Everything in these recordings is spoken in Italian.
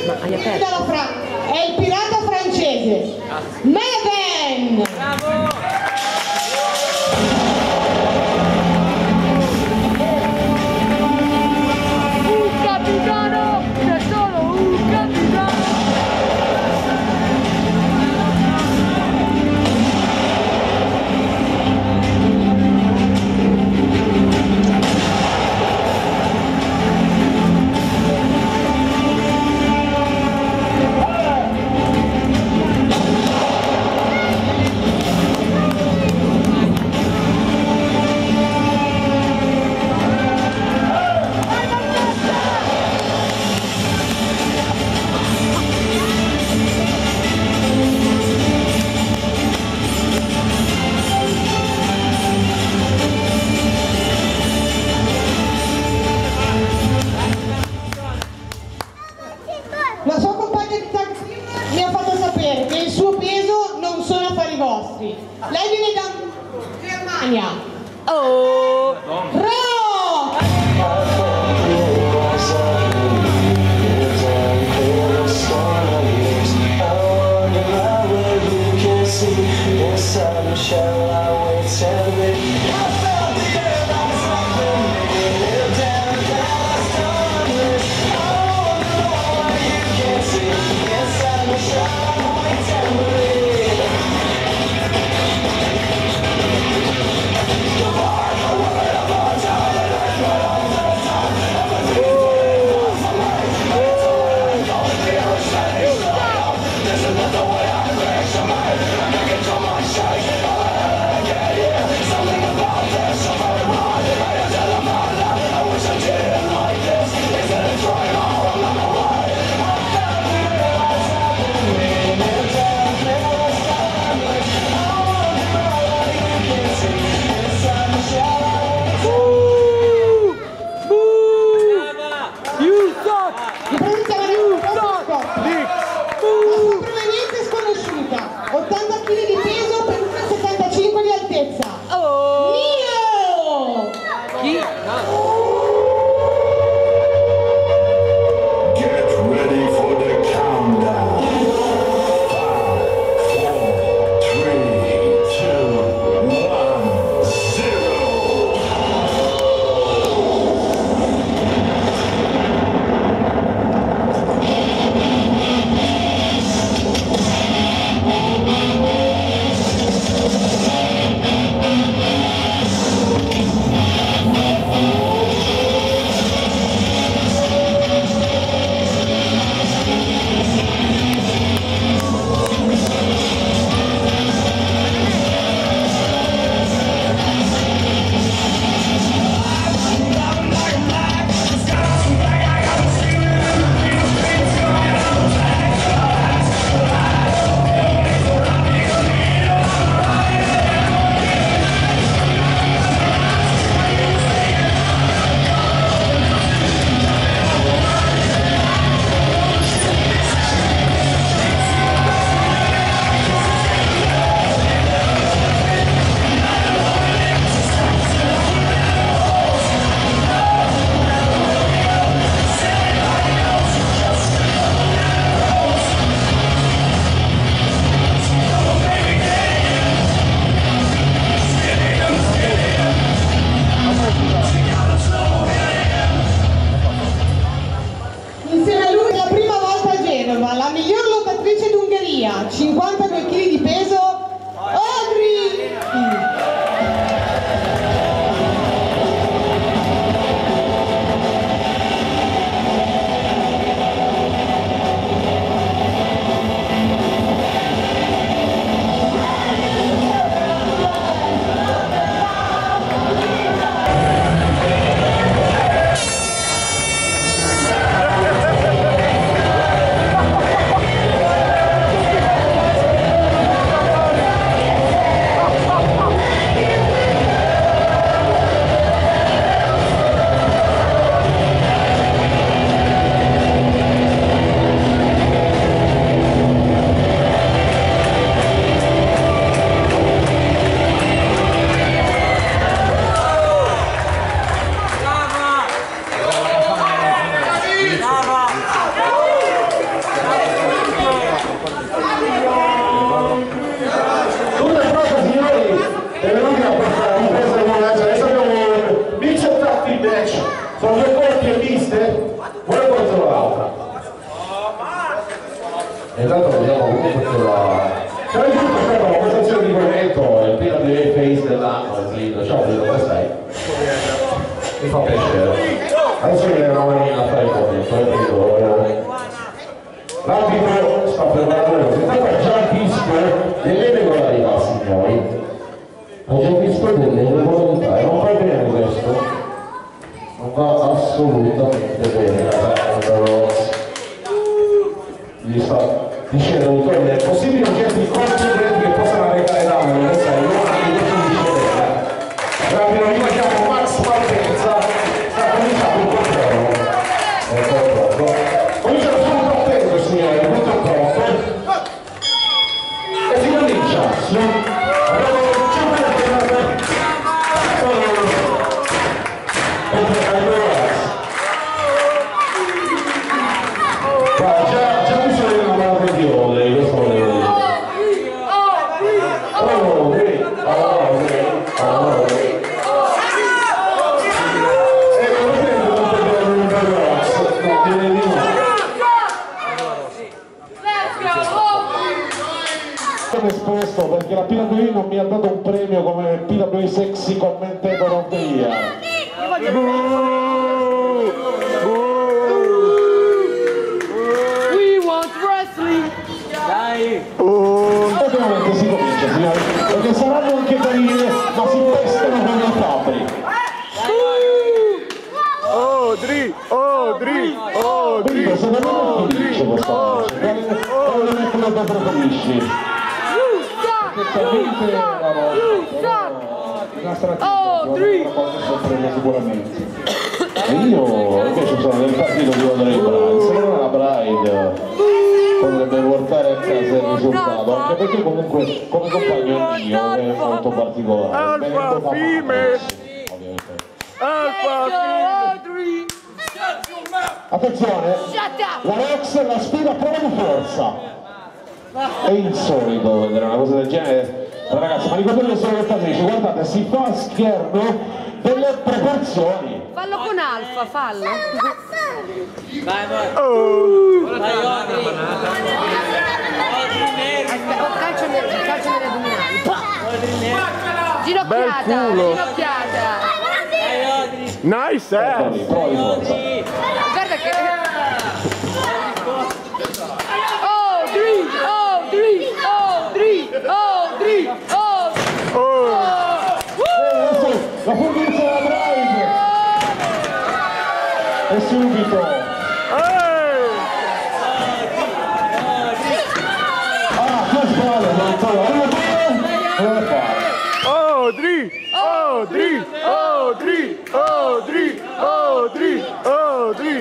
È il pirata francese Meben. Bravo! Capitano, c'è solo un capitano. La sua compagna di tag team mi ha fatto sapere che il suo peso non sono affari vostri. Lei viene da Germania. Oh! La miglior lottatrice d'Ungheria, 52 kg di peso, Audrey! E tanto vediamo comunque però io ho una prestazione di momento, è appena delle face dell'anno, quindi ciao, come stai? Mi fa piacere. Adesso mi viene una manina a fare i conti, l'arbitro sta preparando, si tratta già visto delle regolarità, signori. Ho già visto delle regolarità e non va bene questo. Non va assolutamente bene, gli sta dicendo che è possibile oggetti concentrati che possano arrecare danno, non sai, non anche questo dice bene. Allora, rimandiamo Max Partenza, sta cominciando il controllo. Cominciamo subito attento, signori, molto troppo. E si comincia su. Abbiamo 5 già mi sono innamorato di Ole, questo volevo dire. Esposto perché la PWI non mi ha dato un premio come PWI Sexy Commentator of the Year. We want wrestling! Dai! Ovviamente si comincia, signori, perché saranno anche carine, ma si pestano con i fabbri. Odri, Odri, Odri. Secondo me chi vince questa match? Quale metodo preferisci? Certamente la strategia sorprende sicuramente. E io invece sono del partito di Andrea Bride. Secondo me la Bride potrebbe portare a casa il risultato, anche perché comunque come compagno è mio, è molto particolare. Alfa Fime! Alfa Fime! Attenzione, la Rex la sfida a prova di forza. È insolito vedere una cosa del genere, ragazzi, ma ricordate solo che dice, guardate, si fa a schermo delle proporzioni. Fallo con Alfa, fallo. Vai, vai. Vai, Odri. Calcio nelle addominali. Ginocchiata, Bel culo. ginocchiata. Vai, Odri. Nice ass! Prova di forza. Guarda che... Adesso la fortezza della Bride. E subito. Che sbaglio, non lo fare. Odri, Odri, Odri, Odri, Odri, Odri.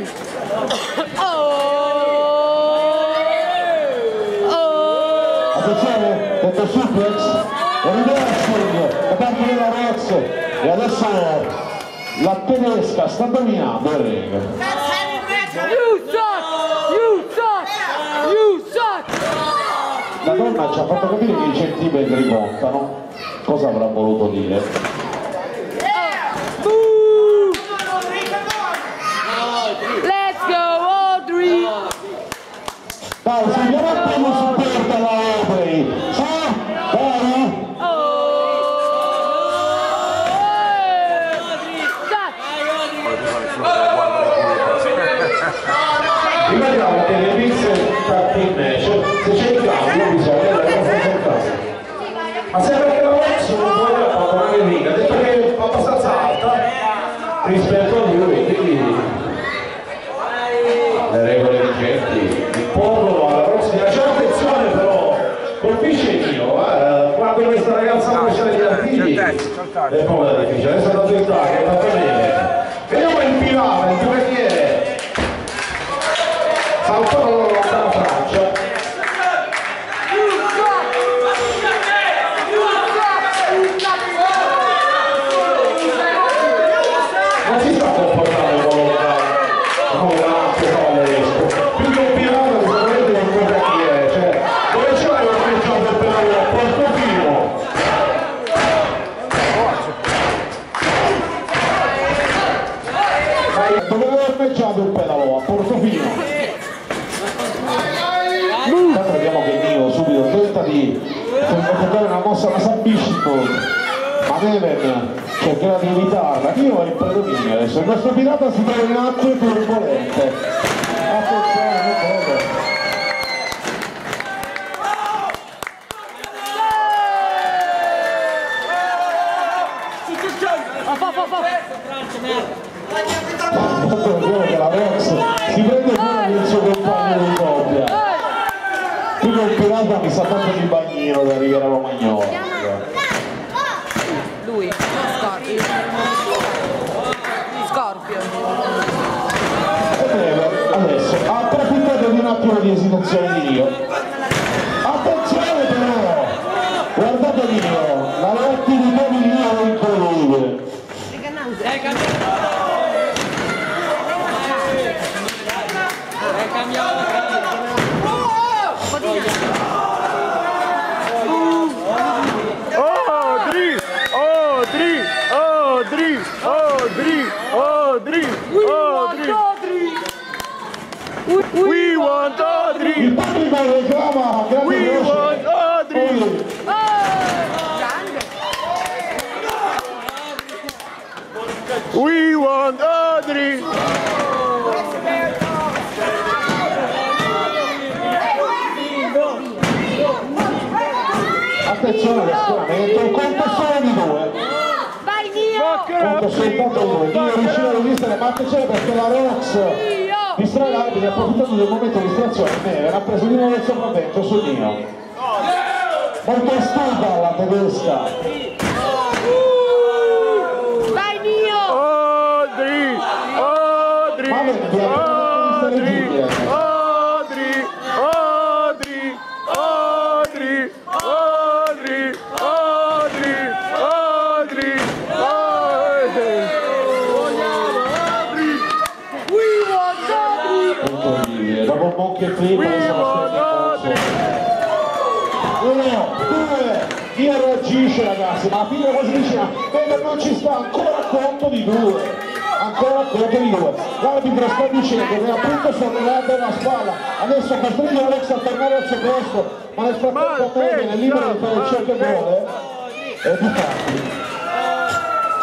Attenzione, detto suplex, reversing da parte della Rex e adesso la tedesca sta dominando il ring. You suck! You suck! You suck! La donna ci ha fatto capire che i centimetri contano. Cosa avrà voluto dire? Let's go, Audrey! Dai, se andiamo a prendere supporto alla Audrey! Dai! Rimaniamo che le pizze in match, se c'è il cambio bisogna andare a fare. Ma se perché la Rex non può abbandonare il ring, ha detto che è abbastanza alta rispetto a lui, quindi le regole vigenti impongono alla prossima. C'è attenzione però, colpisce io, guarda questa ragazza come c'è degli artigli, è proprio difficile, adesso è andato in tag, è fatto bene. Vediamo il pilare, il giocatore, saltano dalla Francia. Non si sta comportando come una più che un pirata sicuramente non guarda chi è, cioè dove c'è la organizzazione del penale a Portofino? Dove aveva ormeggiato il pedalo a Portofino? fare una mossa, ma sabisco, ma Neven cercherà di evitarla. Io ho il predominio adesso, il nostro pirata si trova in acque turbolente. Attenzione, non vedo. Molto vero che la Vox si prende cura del suo compagno di coppia. Qui col pirata mi sa tanto di bagnino da Riviera Romagnola. Lui, Scorpio. Scorpio. Adesso approfittate di un attimo di esitazione di Dio. Attenzione però! Guardate Dio, la lotta di Dio in colore. We want Audrey! Il pubblico reclama grande We voce. want Audrey! We want Audrey! Attenzione all'esperimento, il conto solo di due. Vai Dio! Conto soltanto due. Dio riuscirà a resistere, ma attenzione perché la Rox distrae l'arbitro, approfittando del momento di distrazione. Neven ha preso di nuovo il sopravvento su Nino. Molto astuta la tedesca. Vai Dio! Audrey! Audrey! Ma vedi, Audrey! Audrey! Audrey! Audrey! Audrey! Audrey! Audrey! We want Audrey! Dopo un buon che prima sono stati uno, due, Dio reagisce ragazzi, ma la figlia quasi vicina, Neven non ci sta, ancora a conto di due, ancora a conto di due. L'arbitro sta dicendo che appunto sono arrivate alla spalla, adesso costringe Alex a tornare al suo posto, ma nel frattempo Neven è libero di fare il cerchio gol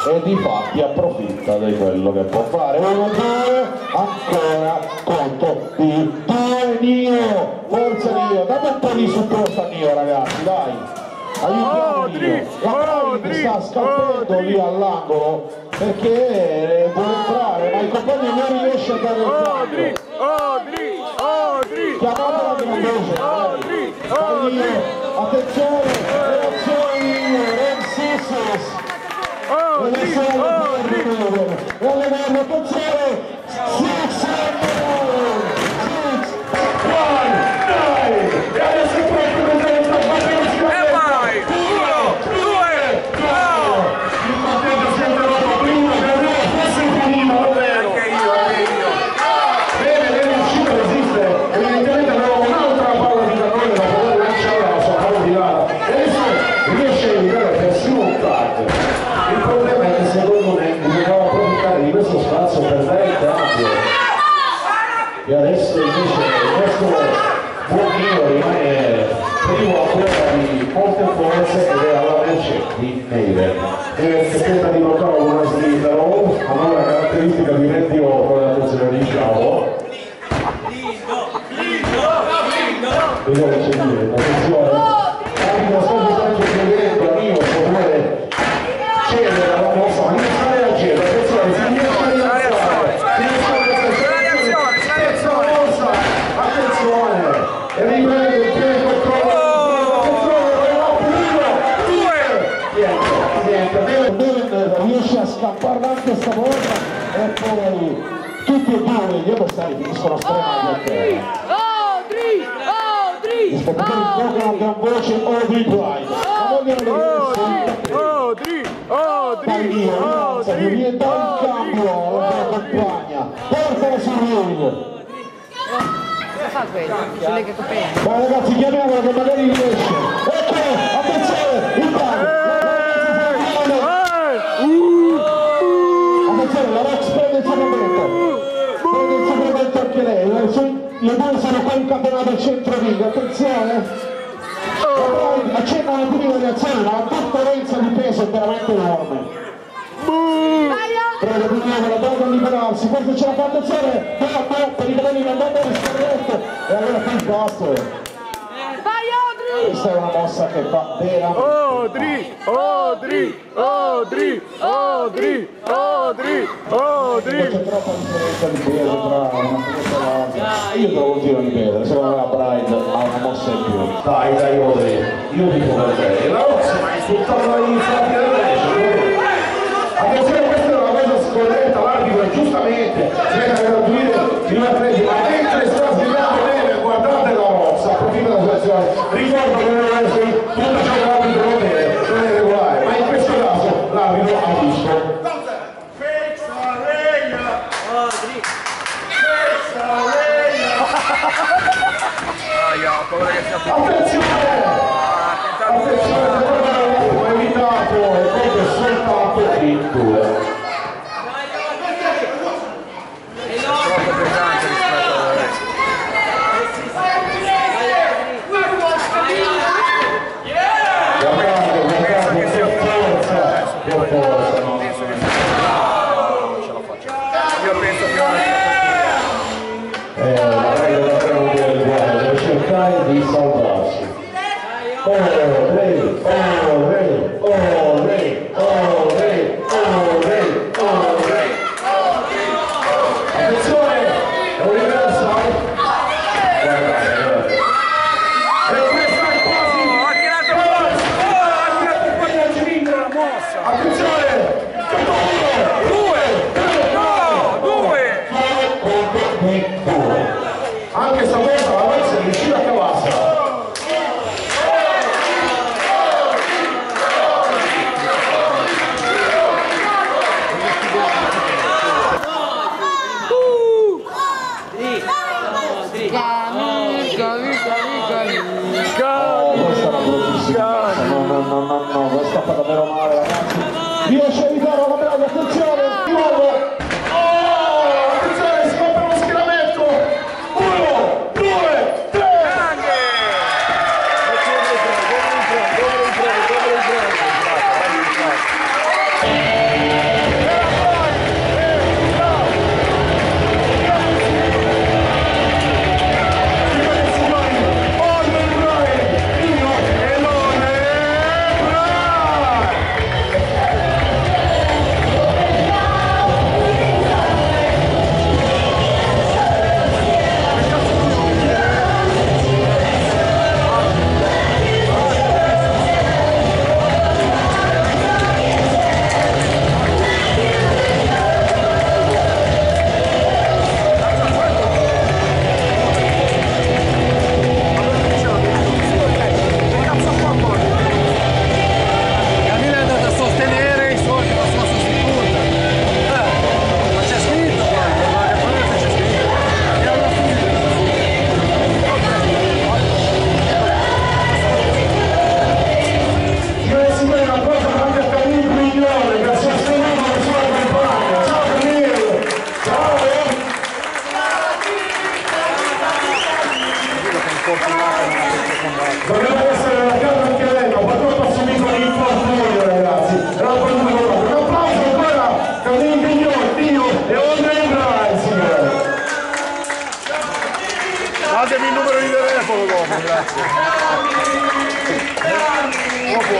e di fatti approfitta di quello che può fare. 1-2, ancora conto di 2. Nio, forza Nio, date un po' di supporto a Nio ragazzi, dai, aiutiamo Nio. La Pride sta scappando lì all'angolo perché vuole entrare, ma il compagno non riesce a dare il cambio. Chiamatela grande voce, vai Nio, attenzione, reazione Nio, Red Sisters. E adesso invece questo buonino rimane privo ancora di molte forze ed è alla merce di Neven. Neven che tenta di bloccare una slita roll, ha una caratteristica di medio con l'attenzione di Ciao. Vediamo che c'è dire, attenzione. L'arbitro sta chiedendo a Nio se vuole cedere alla mossa, ma non sta reagendo, attenzione, si riesce a rilanciare. E riprende il piede Neven riesce a scappare anche stavolta e poi tutti e due gli avversari finiscono stremati a terra. Gli spettatori giocano a gran voce Audrey Pride, ma vogliono dai Dio, rialza, gli viene da un cambio la compagna, portala sul ring. Cosa fa quello? Sulle che copene. Ma ragazzi chiamiamolo che magari riesce. Ecco, attenzione, il palo. Attenzione, la Rox prende il sopravvento. Prende il sopravvento anche lei. Le due sono qua in campionato al centro ring, attenzione. Accenna una timida reazione, ma la differenza di peso è veramente enorme. Prego di nuovo, la donna di liberarsi, forse c'è la fondazione, no, per i capelli non andate a restare e allora qui basta. Questa è una mossa che fa veramente. C'è troppa differenza di peso tra una cosa e l'altra. Io te lo continuo a ripetere, secondo me la Bride ha una mossa in più. Dai, Odri, io dico per te, la mossa ma è sfruttata dagli infatti del resto. Attenzione, questa è una cosa scorretta, l'arbitro giustamente si mette a gratuire di un atleti, ma mentre sta sbagliando bene, guardate la mossa, approfitta della situazione. Ricordo che non è tutto ciò che l'arbitro non è regolare, ma in questo caso l'arbitro ha visto. Attenzione, ho evitato e proprio soltanto il 2. Troppo pesante rispetto al resto. Guardate, che forza, no? Non ce la faccio. Io penso che la regola dobbiamo dire uguale, deve cercare di salvarsi. Attenzione, è un universal. Guardate. E questa è quasi. ha tirato fuori dal cilindro la mossa. Attenzione! Due! Anche stavolta la Lazio è riuscita a cavarsela. Questa è una bruttissima. No, questa fa davvero male, ragazzi. Riesce a evitare la medaglia, attenzione! Di nuovo! Attenzione, si compra uno schieramento! 1, 2, 3! Doveva essere la casa anche lei, ma purtroppo ha subito un infortunio, ragazzi. Era un applauso ancora per l'impegno e oltre il bravo, signore. Datemi il numero di telefono dopo, grazie. Dopo